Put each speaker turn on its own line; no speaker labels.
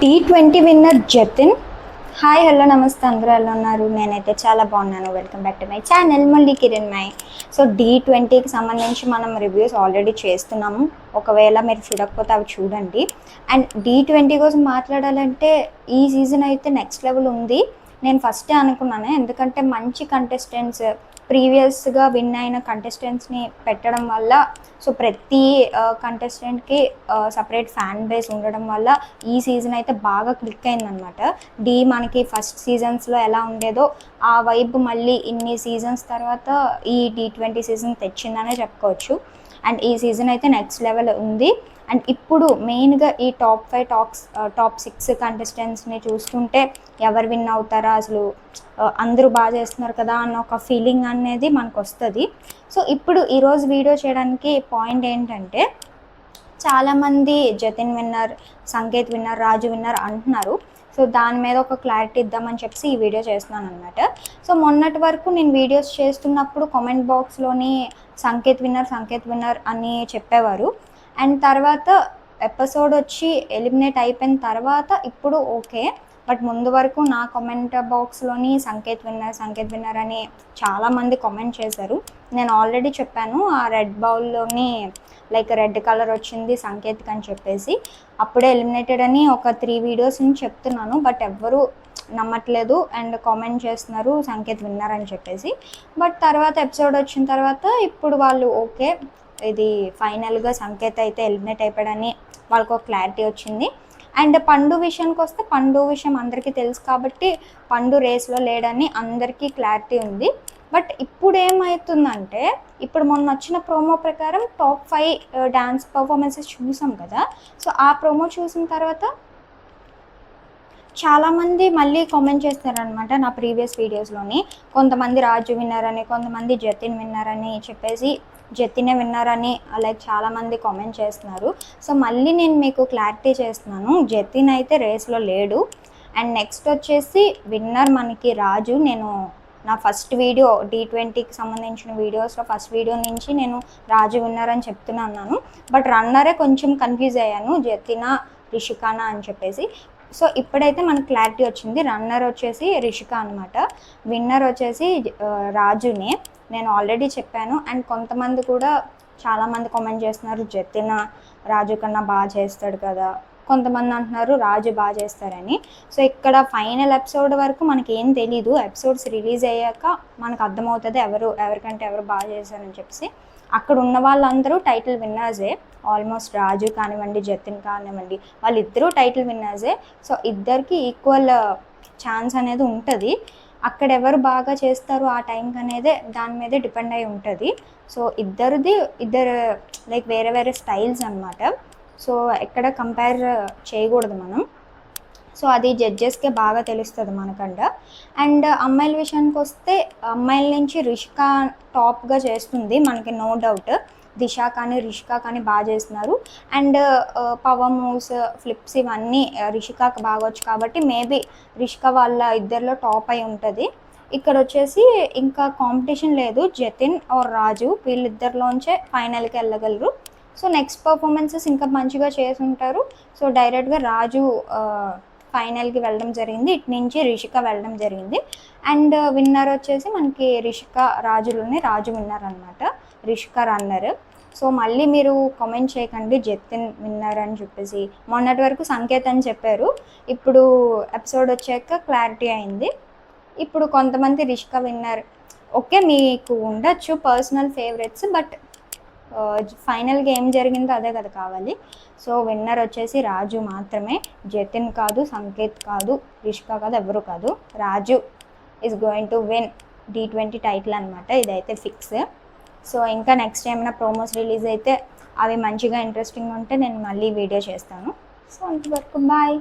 T20 winner Jatin. Hi hello నమస్తే, అందరూ ఎలా ఉన్నారు? నేనైతే చాలా బాగున్నాను. Welcome back to my channel మళ్ళీ కిరణ్ మై. సో D20కి సంబంధించి మనం రివ్యూస్ ఆల్రెడీ చేస్తున్నాము. ఒకవేళ మీరు చూడకపోతే అవి చూడండి. అండ్ D20 కోసం మాట్లాడాలంటే ఈ సీజన్ అయితే నెక్స్ట్ లెవెల్ ఉంది. నేను ఫస్టే అనుకున్నాను, ఎందుకంటే మంచి కంటెస్టెంట్స్, ప్రీవియస్గా విన్ అయిన కంటెస్టెంట్స్ని పెట్టడం వల్ల, సో ప్రతి కంటెస్టెంట్కి సపరేట్ ఫ్యాన్ బేస్ ఉండడం వల్ల ఈ సీజన్ అయితే బాగా క్లిక్ అయిందనమాట. మనకి ఫస్ట్ సీజన్స్లో ఎలా ఉండేదో ఆ వైబ్ మళ్ళీ ఇన్ని సీజన్స్ తర్వాత ఈ D20 సీజన్ తెచ్చిందనే చెప్పుకోవచ్చు. అండ్ ఈ సీజన్ అయితే నెక్స్ట్ లెవెల్ ఉంది. అండ్ ఇప్పుడు మెయిన్గా ఈ టాప్ 5 టాప్ 6 కంటెస్టెంట్స్ని చూస్తుంటే ఎవరు విన్ అవుతారా, అసలు అందరూ బాగా చేస్తున్నారు కదా అన్న ఒక ఫీలింగ్ అనేది మనకు వస్తుంది. సో ఇప్పుడు ఈరోజు వీడియో చేయడానికి పాయింట్ ఏంటంటే, చాలామంది జతిన్ విన్నర్, సంకేత్ విన్నర్, రాజు విన్నర్ అంటున్నారు. సో దాని మీద ఒక క్లారిటీ ఇద్దామని చెప్పి ఈ వీడియో చేస్తున్నాను అనమాట. సో మొన్నటి వరకు నేను వీడియోస్ చేస్తున్నప్పుడు కామెంట్ బాక్స్లోని సంకేత్ విన్నర్ అని చెప్పేవారు. అండ్ తర్వాత ఎపిసోడ్ వచ్చి ఎలిమినేట్ అయిపోయిన తర్వాత ఇప్పుడు ఓకే, బట్ ముందు వరకు నా కామెంట్ బాక్స్లోని సంకేత్ విన్నర్ అని చాలామంది కామెంట్ చేశారు. నేను ఆల్రెడీ చెప్పాను, ఆ రెడ్ బౌల్లోని లైక్ రెడ్ కలర్ వచ్చింది సంకేత్కి అని చెప్పేసి, అప్పుడే ఎలిమినేటెడ్ అని ఒక 3 వీడియోస్ నుంచి చెప్తున్నాను. బట్ ఎవ్వరూ నమ్మట్లేదు అండ్ కామెంట్ చేస్తున్నారు సంకేత్ విన్నర్ అని చెప్పేసి. బట్ తర్వాత ఎపిసోడ్ వచ్చిన తర్వాత ఇప్పుడు వాళ్ళు ఓకే, ఇది ఫైనల్గా సంకేత్ అయితే ఎలిమినేట్ అయిపోయాడని వాళ్ళకు ఒక క్లారిటీ వచ్చింది. అండ్ పండు విషయానికి వస్తే, పండు విషయం అందరికీ తెలుసు కాబట్టి పండు రేస్లో లేడని అందరికీ క్లారిటీ ఉంది. బట్ ఇప్పుడు ఏమవుతుందంటే, ఇప్పుడు మొన్న వచ్చిన ప్రోమో ప్రకారం టాప్ 5 డ్యాన్స్ పర్ఫార్మెన్సెస్ చూసాం కదా. సో ఆ ప్రోమో చూసిన తర్వాత చాలామంది మళ్ళీ కామెంట్ చేస్తారనమాట నా ప్రీవియస్ వీడియోస్లోని. కొంతమంది రాజు విన్నర్ అని, కొంతమంది జతిన్ విన్నర్ అని చెప్పేసి, జతినే విన్నర్ అని లైక్ చాలామంది కామెంట్ చేస్తున్నారు. సో మళ్ళీ నేను మీకు క్లారిటీ చేస్తున్నాను, జతిన్ అయితే రేస్లో లేడు. అండ్ నెక్స్ట్ వచ్చేసి విన్నర్ మనకి రాజు. నేను నా ఫస్ట్ వీడియో D20కి సంబంధించిన వీడియోస్లో ఫస్ట్ వీడియో నుంచి నేను రాజు విన్నర్ అని చెప్తున్నాను. బట్ రన్నరే కొంచెం కన్ఫ్యూజ్ అయ్యాను, జతినా రిషికానా అని చెప్పేసి. సో ఇప్పుడైతే మనకు క్లారిటీ వచ్చింది, రన్నర్ వచ్చేసి రిషిక అనమాట, విన్నర్ వచ్చేసి రాజునే. నేను ఆల్రెడీ చెప్పాను. అండ్ కొంతమంది కూడా చాలామంది కామెంట్ చేస్తున్నారు, జతిన్ రాజు కన్నా బాగా చేస్తాడు కదా, కొంతమంది అంటున్నారు రాజు బాగా చేస్తారని. సో ఇక్కడ ఫైనల్ ఎపిసోడ్ వరకు మనకి ఏం తెలీదు, ఎపిసోడ్స్ రిలీజ్ అయ్యాక మనకు అర్థమవుతుంది ఎవరికంటే ఎవరు బాగా చేశారని చెప్పేసి. అక్కడ ఉన్న వాళ్ళందరూ టైటిల్ విన్నర్సే, ఆల్మోస్ట్ రాజు కానివ్వండి, జతిన్ కానివ్వండి, వాళ్ళిద్దరూ టైటిల్ విన్నర్సే. సో ఇద్దరికి ఈక్వల్ ఛాన్స్ అనేది ఉంటుంది. అక్కడ ఎవరు బాగా చేస్తారు ఆ టైంకి అనేదే దాని మీదే డిపెండ్ అయి ఉంటుంది. సో ఇద్దరు లైక్ వేరే వేరే స్టైల్స్ అనమాట. సో ఎక్కడ కంపేర్ చేయకూడదు మనం. సో అది జడ్జెస్కే బాగా తెలుస్తుంది మనకంట. అండ్ అమ్మాయిల విషయానికి వస్తే, అమ్మాయిల నుంచి రిషిక టాప్గా చేస్తుంది మనకి, నో డౌట్. దిశ కానీ రిషిక కానీ బాగా చేస్తున్నారు. అండ్ పవర్ మూవ్స్, ఫ్లిప్స్ ఇవన్నీ రిషికాకి బాగా వచ్చు కాబట్టి మేబీ రిషిక వాళ్ళ ఇద్దరిలో టాప్ అయి ఉంటుంది. ఇక్కడ వచ్చేసి ఇంకా కాంపిటీషన్ లేదు, జతిన్ ఆర్ రాజు వీళ్ళిద్దరిలోంచే ఫైనల్కి వెళ్ళగలరు. సో నెక్స్ట్ పర్ఫార్మెన్సెస్ ఇంకా మంచిగా చేసి ఉంటారు. సో డైరెక్ట్గా రాజు ఫైనల్కి వెళ్ళడం జరిగింది, ఇటు నుంచి రిషిక వెళ్ళడం జరిగింది. అండ్ విన్నర్ వచ్చేసి మనకి రిషిక రాజులోనే రాజు విన్నర్ అనమాట, రిషిక రన్నర్. సో మళ్ళీ మీరు కామెంట్ చేయకండి జతిన్ విన్నర్ అని చెప్పేసి. మొన్నటి వరకు సంకేత్ అని చెప్పారు, ఇప్పుడు ఎపిసోడ్ వచ్చాక క్లారిటీ అయింది. ఇప్పుడు కొంతమంది రిషిక విన్నర్. ఓకే, మీకు ఉండొచ్చు పర్సనల్ ఫేవరెట్స్, బట్ ఫైనల్గా ఏం జరిగిందో అదే కదా కావాలి. సో విన్నర్ వచ్చేసి రాజు మాత్రమే, జతిన్ కాదు, సంకేత్ కాదు, రిషిక కాదు, ఎవరు కాదు. Raju is going to win D20 title అనమాట, ఇదైతే ఫిక్స్. సో ఇంకా నెక్స్ట్ ఏమైనా ప్రోమోస్ రిలీజ్ అయితే అవి మంచిగా ఇంట్రెస్టింగ్ ఉంటే నేను మళ్ళీ వీడియో చేస్తాను. సో అంతవరకు బాయ్.